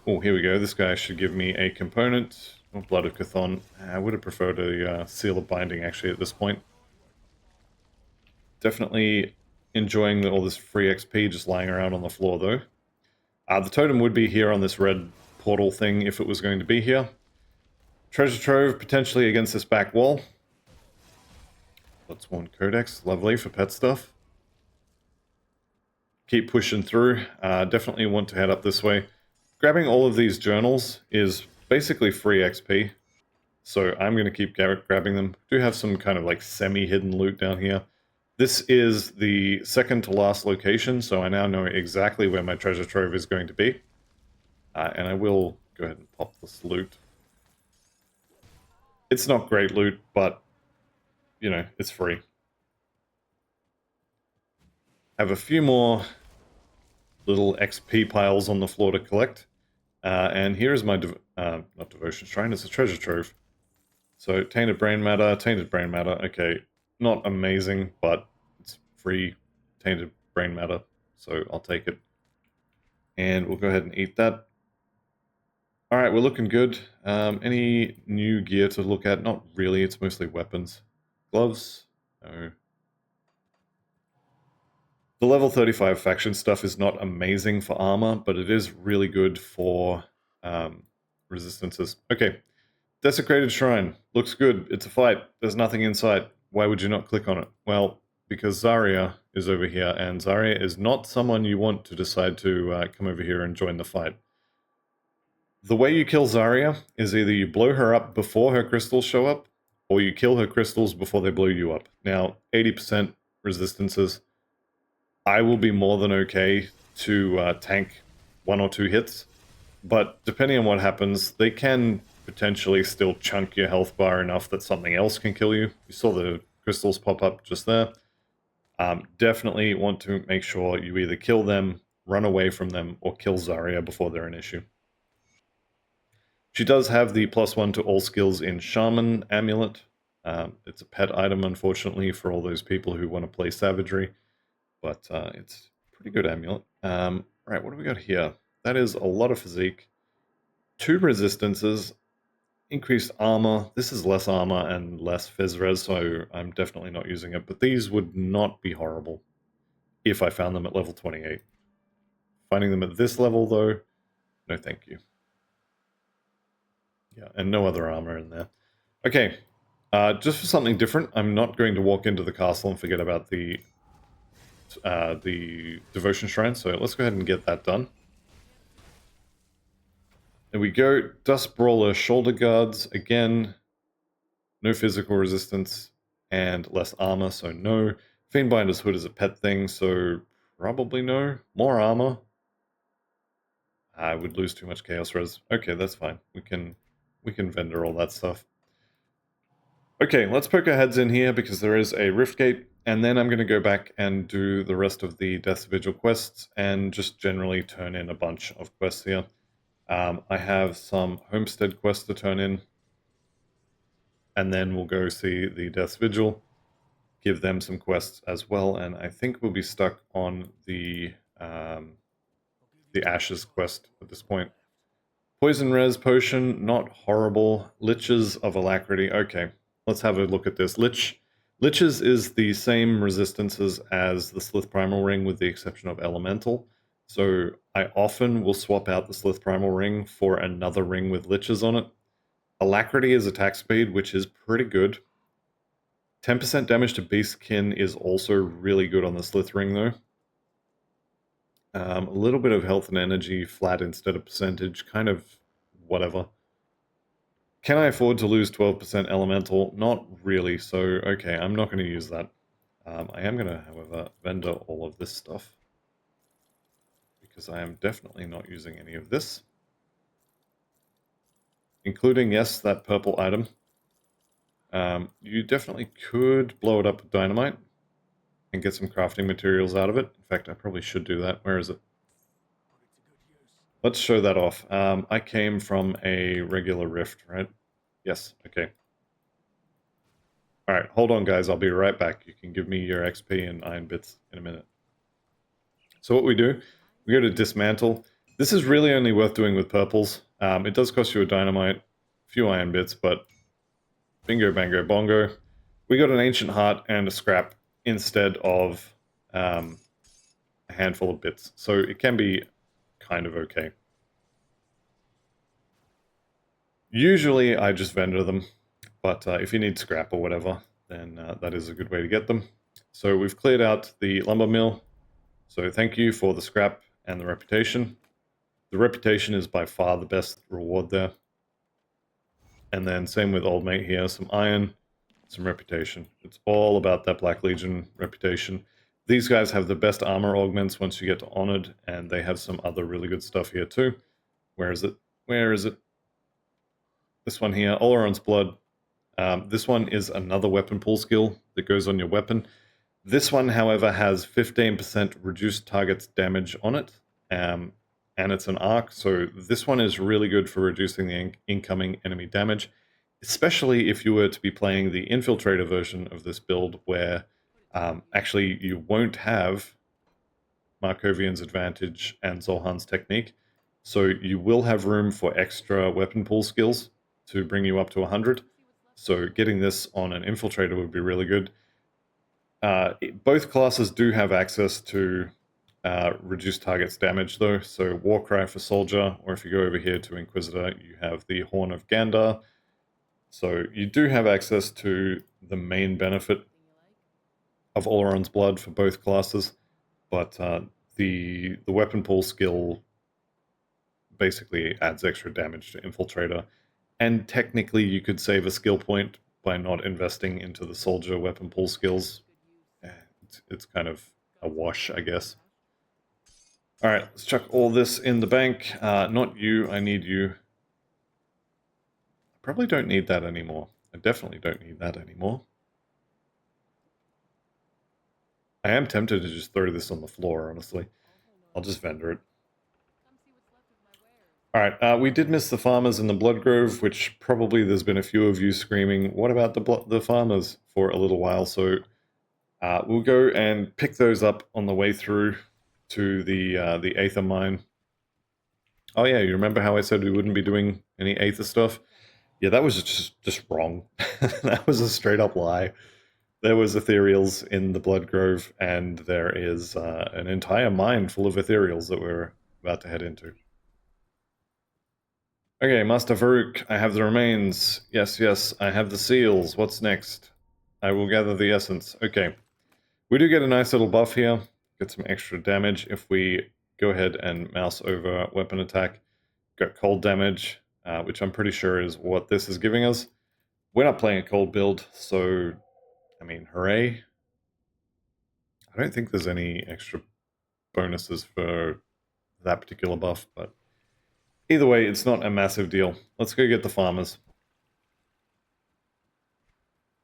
A: Oh, here we go. This guy should give me a component. Oh, Blood of Chthon. I would have preferred a Seal of Binding, actually, at this point. Definitely enjoying all this free XP just lying around on the floor, though. The totem would be here on this red portal thing if it was going to be here. Treasure trove, potentially against this back wall. Bloodsworn Codex, lovely for pet stuff. Keep pushing through. Definitely want to head up this way. Grabbing all of these journals is basically free XP. So I'm going to keep grabbing them. Do have some kind of like semi-hidden loot down here. This is the second to last location, so I now know exactly where my treasure trove is going to be. And I will go ahead and pop this loot. It's not great loot, but, you know, it's free. Have a few more little XP piles on the floor to collect. And here's my, not devotion shrine, it's a treasure trove. So, tainted brain matter, okay. Not amazing, but it's free tainted brain matter, so I'll take it. And we'll go ahead and eat that. Alright, we're looking good. Any new gear to look at? Not really, it's mostly weapons. Gloves? No. The level 35 faction stuff is not amazing for armor, but it is really good for resistances. Okay, Desecrated Shrine. Looks good. It's a fight. There's nothing inside. Why would you not click on it? Well, because Zarya is over here, and Zarya is not someone you want to decide to come over here and join the fight. The way you kill Zarya is either you blow her up before her crystals show up, or you kill her crystals before they blow you up. Now, 80% resistances. I will be more than okay to tank 1 or 2 hits, but depending on what happens, they can potentially still chunk your health bar enough that something else can kill you. You saw the crystals pop up just there. Definitely want to make sure you either kill them, run away from them, or kill Zarya before they're an issue. She does have the +1 to all skills in Shaman Amulet. It's a pet item, unfortunately, for all those people who want to play Savagery. But it's a pretty good amulet. Right, what do we got here? That is a lot of physique. 2 resistances, increased armor. This is less armor and less phys res, so I'm definitely not using it. But these would not be horrible if I found them at level 28. Finding them at this level, though, no thank you. Yeah, and no other armor in there. Okay, just for something different, I'm not going to walk into the castle and forget about the devotion shrine, so let's go ahead and get that done. There we go. Dust Brawler shoulder guards, again, no physical resistance and less armor, so no. Fiendbinder's hood is a pet thing, so probably no. More armor. I would lose too much chaos res. Okay, that's fine. We can vendor all that stuff. Okay, let's poke our heads in here because there is a rift gate, and then I'm going to go back and do the rest of the Death's Vigil quests and just generally turn in a bunch of quests here. I have some Homestead quests to turn in, and then we'll go see the Death's Vigil, give them some quests as well, and I think we'll be stuck on the Ashes quest at this point. Poison res potion, not horrible. Liches of Alacrity, okay. Let's have a look at this. Liches is the same resistances as the Slith Primal Ring with the exception of Elemental. So I often will swap out the Slith Primal Ring for another ring with Liches on it. Alacrity is attack speed, which is pretty good. 10% damage to Beastkin is also really good on the Slith Ring though. A little bit of health and energy, flat instead of percentage, kind of whatever. Can I afford to lose 12% elemental? Not really, so okay, I'm not going to use that. I am going to, however, vendor all of this stuff, because I am definitely not using any of this. Including, yes, that purple item. You definitely could blow it up with dynamite and get some crafting materials out of it. In fact, I probably should do that. Where is it? Let's show that off. I came from a regular rift, right? Yes, okay. Alright, hold on guys, I'll be right back. You can give me your XP and iron bits in a minute. So what we do, we go to dismantle. This is really only worth doing with purples. It does cost you a dynamite, a few iron bits, but bingo, bango, bongo. We got an ancient heart and a scrap instead of a handful of bits. So it can be kind of okay. Usually I just vendor them, but if you need scrap or whatever, then that is a good way to get them. So we've cleared out the lumber mill. So thank you for the scrap and the reputation. The reputation is by far the best reward there. And then same with old mate here, some iron, some reputation. It's all about that Black Legion reputation. These guys have the best armor augments once you get to Honored, and they have some other really good stuff here too. Where is it? Where is it? This one here, Oleron's Blood. This one is another weapon pool skill that goes on your weapon. This one, however, has 15% reduced target's damage on it, and it's an arc, so this one is really good for reducing the incoming enemy damage, especially if you were to be playing the Infiltrator version of this build, where actually you won't have Markovian's Advantage and Zolhan's Technique, so you will have room for extra weapon pool skills to bring you up to 100. So getting this on an Infiltrator would be really good. Both classes do have access to reduced target's damage, though. So Warcry for Soldier, or if you go over here to Inquisitor, you have the Horn of Gandar. So you do have access to the main benefit of Oleron's Blood for both classes, but the weapon pool skill basically adds extra damage to Infiltrator. And technically you could save a skill point by not investing into the Soldier weapon pool skills. It's kind of a wash, I guess. Alright, let's chuck all this in the bank. Not you, I need you. I probably don't need that anymore. I definitely don't need that anymore. I am tempted to just throw this on the floor, honestly. I'll just vendor it. Alright, we did miss the farmers in the Blood Grove, which probably there's been a few of you screaming, what about the farmers, for a little while, so we'll go and pick those up on the way through to the Aether mine. Oh yeah, you remember how I said we wouldn't be doing any Aether stuff? Yeah, that was just wrong. That was a straight up lie. There was ethereals in the Blood Grove, and there is an entire mine full of ethereals that we're about to head into. Okay, Master Farouk, I have the remains. Yes, yes, I have the seals. What's next? I will gather the essence. Okay. We do get a nice little buff here. Get some extra damage if we go ahead and mouse over weapon attack. Got cold damage, which I'm pretty sure is what this is giving us. We're not playing a cold build, so, I mean, hooray. I don't think there's any extra bonuses for that particular buff, but either way, it's not a massive deal. Let's go get the farmers.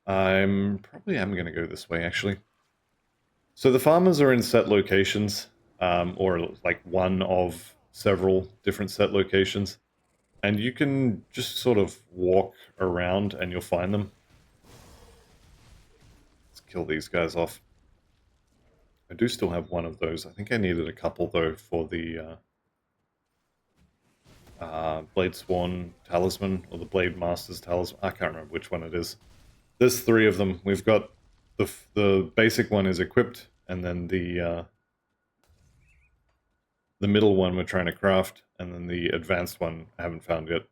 A: I'm probably am going to go this way, actually. So the farmers are in set locations, or like one of several different set locations. And you can just sort of walk around and you'll find them. Let's kill these guys off. I do still have one of those. I think I needed a couple, though, for the Blade Sworn Talisman, or the Blademaster's Talisman. I can't remember which one it is. There's three of them. We've got the basic one is equipped, and then the middle one we're trying to craft, and then the advanced one I haven't found yet.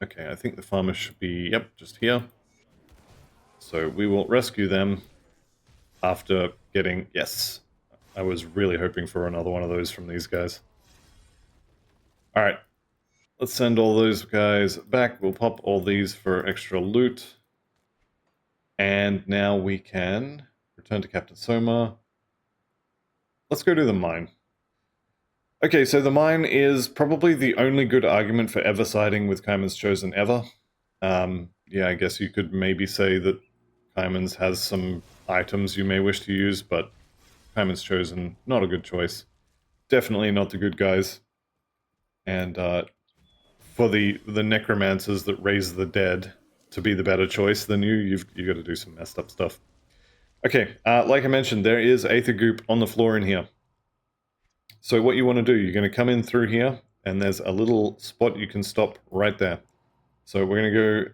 A: Okay, I think the farmer should be, yep, just here. So we will rescue them after getting, yes, I was really hoping for another one of those from these guys. Alright, let's send all those guys back. We'll pop all these for extra loot. And now we can return to Captain Soma. Let's go to the mine. Okay, so the mine is probably the only good argument for ever siding with Kaiman's Chosen ever. Yeah, I guess you could maybe say that Kaiman's has some items you may wish to use, but Kaiman's Chosen, not a good choice. Definitely not the good guys. And for the necromancers that raise the dead to be the better choice than you've got to do some messed up stuff. Okay, like I mentioned, there is Aether Goop on the floor in here. So what you want to do, you're going to come in through here, and there's a little spot you can stop right there. So we're going to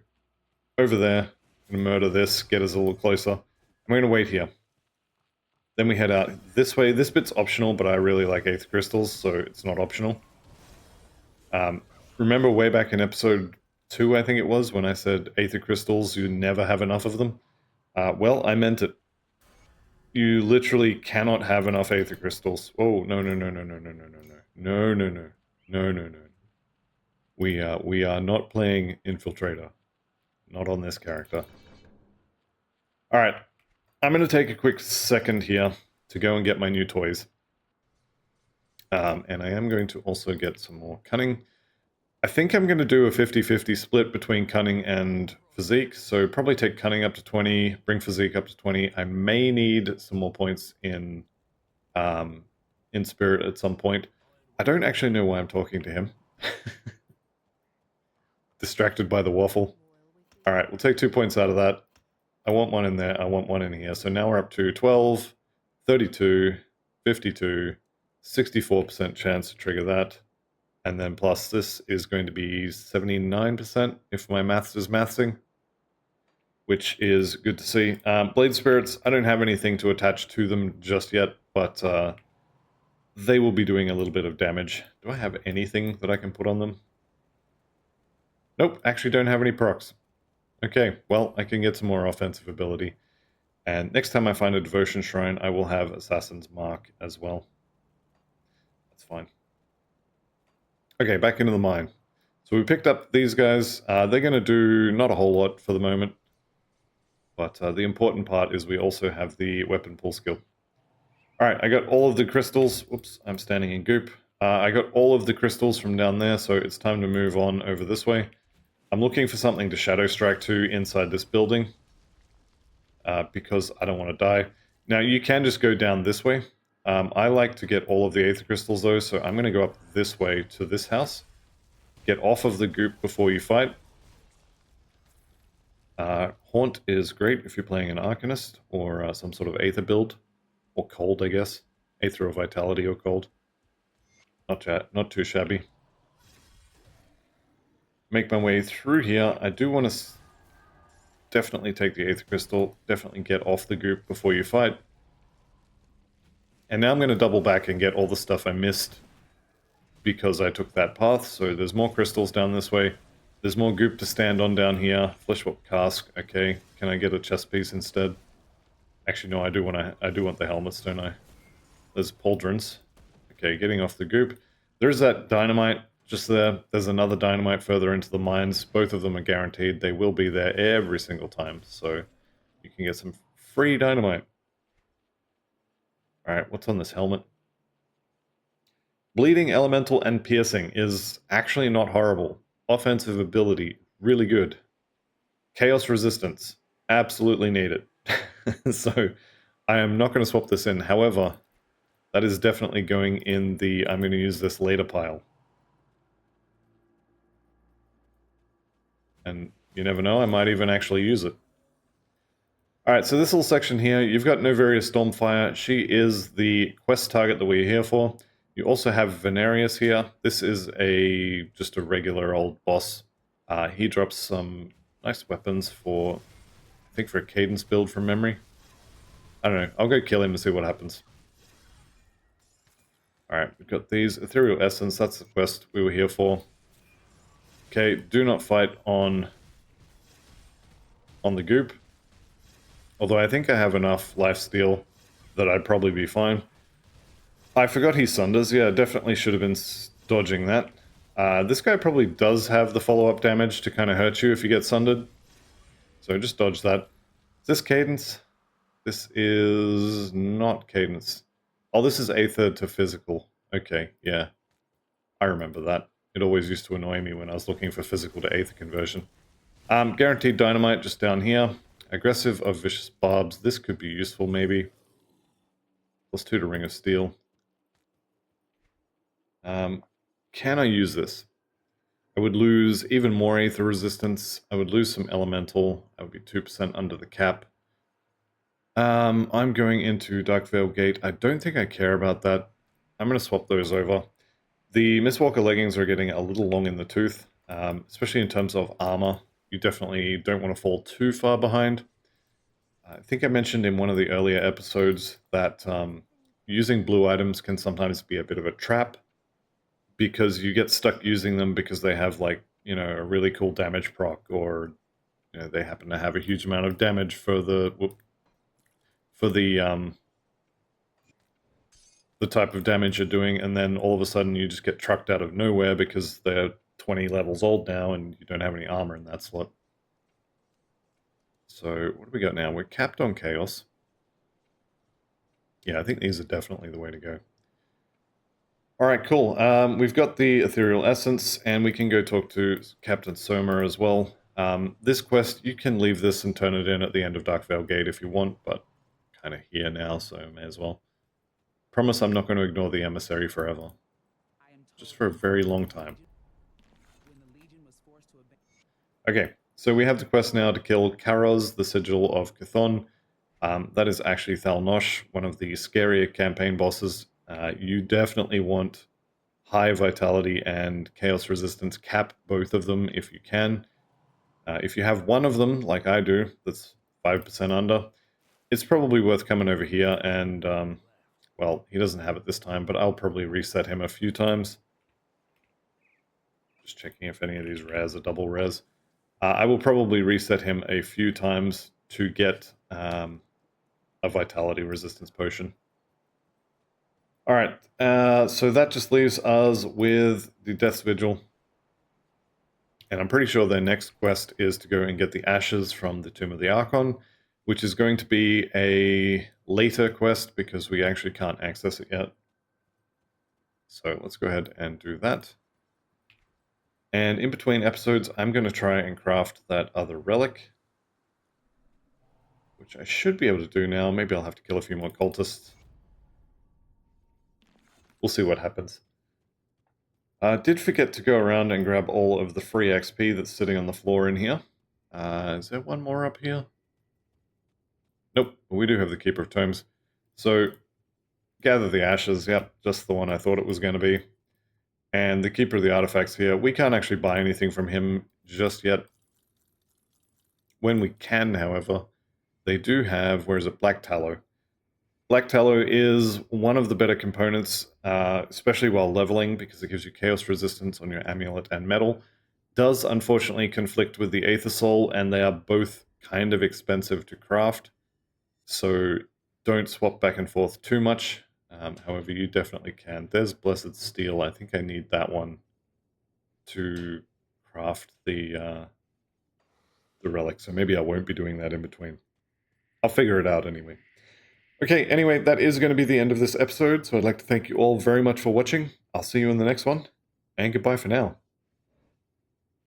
A: go over there, going to murder this, get us a little closer. And we're going to wait here. Then we head out this way. This bit's optional, but I really like Aether Crystals, so it's not optional. Remember way back in episode 2, I think it was, when I said Aether Crystals, you never have enough of them? Well, I meant it. You literally cannot have enough Aether Crystals. Oh, no. We are not playing Infiltrator. Not on this character. Alright. I'm going to take a quick second here to go and get my new toys. And I am going to also get some more cunning. I think I'm going to do a 50-50 split between cunning and physique, so probably take cunning up to 20, bring physique up to 20. I may need some more points in spirit at some point. I don't actually know why I'm talking to him. Distracted by the waffle. Alright, we'll take 2 points out of that. I want one in there, I want one in here. So now we're up to 12, 32, 52, 64% chance to trigger that. And then plus this is going to be 79% if my maths is mathsing, which is good to see. Blade Spirits, I don't have anything to attach to them just yet, but they will be doing a little bit of damage. Do I have anything that I can put on them? Nope, actually don't have any procs. Okay, well, I can get some more offensive ability. And next time I find a Devotion Shrine, I will have Assassin's Mark as well. That's fine. Okay, back into the mine. So we picked up these guys. They're going to do not a whole lot for the moment. But the important part is we also have the weapon pull skill. Alright, I got all of the crystals. Whoops, I'm standing in goop. I got all of the crystals from down there, so it's time to move on over this way. I'm looking for something to Shadow Strike to inside this building. Because I don't want to die. Now, you can just go down this way. I like to get all of the Aether Crystals though, so I'm going to go up this way to this house. Get off of the goop before you fight. Haunt is great if you're playing an Arcanist, or some sort of Aether build. Or Cold, I guess. Aether or Vitality or Cold. Not too shabby. Make my way through here. I do want to definitely take the Aether Crystal. Definitely get off the goop before you fight. And now I'm going to double back and get all the stuff I missed because I took that path. So there's more crystals down this way. There's more goop to stand on down here. Fleshwap cask. Okay, can I get a chest piece instead? Actually, no, I do want the helmets, don't I? There's pauldrons. Okay, getting off the goop. There's that dynamite just there. There's another dynamite further into the mines. Both of them are guaranteed. They will be there every single time. So you can get some free dynamite. Alright, what's on this helmet? Bleeding, Elemental, and Piercing is actually not horrible. Offensive ability, really good. Chaos Resistance, absolutely need it. So, I am not going to swap this in. However, that is definitely going in the I'm going to use this later pile. And you never know, I might even actually use it. Alright, so this little section here, you've got Novaria Stormfire. She is the quest target that we're here for. You also have Venarius here. This is just a regular old boss. He drops some nice weapons for, I think for a cadence build from memory. I don't know, I'll go kill him and see what happens. Alright, we've got these. Ethereal Essence, that's the quest we were here for. Okay, do not fight on the goop. Although I think I have enough lifesteal that I'd probably be fine. I forgot he sunders. Yeah, definitely should have been dodging that. This guy probably does have the follow-up damage to kind of hurt you if you get sundered. So just dodge that. Is this cadence? This is not cadence. Oh, this is aether to physical. Okay, yeah. I remember that. It always used to annoy me when I was looking for physical to aether conversion. Guaranteed dynamite just down here. Aggressive of vicious barbs. This could be useful maybe. +2 to ring of steel. Can I use this? I would lose even more aether resistance. I would lose some elemental. I would be 2% under the cap. I'm going into Darkvale Gate. I don't think I care about that. I'm going to swap those over. The Mistwalker leggings are getting a little long in the tooth, especially in terms of armor. You definitely don't want to fall too far behind. I think I mentioned in one of the earlier episodes that using blue items can sometimes be a bit of a trap, because you get stuck using them because they have, like, you know, a really cool damage proc, or, you know, they happen to have a huge amount of damage for the type of damage you're doing, and then all of a sudden you just get trucked out of nowhere because they're 20 levels old now and you don't have any armor in that slot. So what do we got now? We're capped on chaos. Yeah, I think these are definitely the way to go. Alright, cool. We've got the Ethereal Essence, and we can go talk to Captain Soma as well. This quest, you can leave this and turn it in at the end of Darkvale Gate if you want, but kind of here now, so may as well. Promise I'm not going to ignore the emissary forever. Just for a very long time. Okay, so we have the quest now to kill Karos, the Sigil of Chthon. That is actually Thalnosh, one of the scarier campaign bosses. You definitely want high vitality and chaos resistance. Cap both of them if you can. If you have one of them, like I do, that's 5% under, it's probably worth coming over here and, well, he doesn't have it this time, but I'll probably reset him a few times. Just checking if any of these rares are double rares. I will probably reset him a few times to get a vitality resistance potion. Alright, so that just leaves us with the Death's Vigil. And I'm pretty sure their next quest is to go and get the ashes from the Tomb of the Archon, which is going to be a later quest because we actually can't access it yet. So let's go ahead and do that. And in between episodes, I'm going to try and craft that other relic, which I should be able to do now. Maybe I'll have to kill a few more cultists. We'll see what happens. Did forget to go around and grab all of the free XP that's sitting on the floor in here. Is there one more up here? Nope, we do have the Keeper of Tomes. So, gather the ashes. Yep, just the one I thought it was going to be. And the Keeper of the Artifacts here, we can't actually buy anything from him just yet. When we can, however, they do have, where is it, Black Tallow. Black Tallow is one of the better components, especially while leveling, because it gives you chaos resistance on your amulet and metal. Does unfortunately conflict with the Aether Soul, and they are both kind of expensive to craft. So don't swap back and forth too much. However, you definitely can. There's Blessed Steel. I think I need that one to craft the relic. So maybe I won't be doing that in between. I'll figure it out anyway. Okay, anyway, that is going to be the end of this episode, so I'd like to thank you all very much for watching. I'll see you in the next one, and goodbye for now.